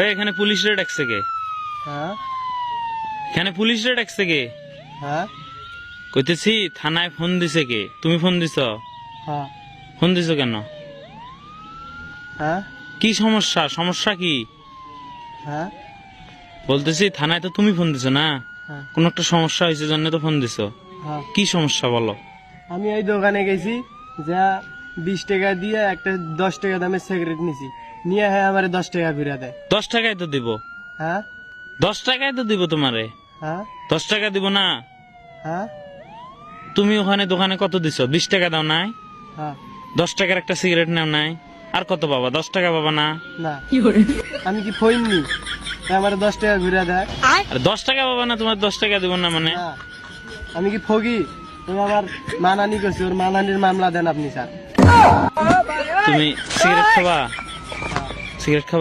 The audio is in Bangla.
এখানে পুলিশরে ডাকছে কে? হ্যাঁ এখানে পুলিশরে ডাকছে কে? হ্যাঁ কইতেছি থানায় ফোন দিছে কে? তুমি ফোন দিছ? হ্যাঁ ফোন দিছো কেন? হ্যাঁ কি সমস্যা? সমস্যা কি? হ্যাঁ বলতেছি থানায় তো তুমি ফোন দিছো না? হ্যাঁ কোন একটা সমস্যা হয়েছে জন্য তো ফোন দিছো। হ্যাঁ কি সমস্যা বলো? আমি এই দোকানে গেছি, যা 20 টাকা দিয়ে একটা 10 টাকা দামের সিগারেট নিছি, নিয়ে হ্যাঁ আমার 10 টাকা ফিরে দেয়। 10 টাকায় তো দিব। হ্যাঁ 10 টাকায় তো দিব তোমারে। হ্যাঁ 10 টাকা দিব না? হ্যাঁ তুমি ওখানে দোকানে কত দিছো? 20 টাকা দাও নাই? হ্যাঁ 10 টাকার একটা সিগারেট নাও নাই? আর কত পাবা? 10 টাকা পাবা না? না আমি কি ফইননি আমার 10 টাকা ঘুরে দেয়? আর 10 টাকা পাবা না? তোমার 10 টাকা দিব না মানে? না আমি কি ফগি? তুমি আবার মানানি করছি, ওর মানানির মামলা দেন আপনি স্যার। তুমি সিগারেট খাবা? সিগারেট খাবা?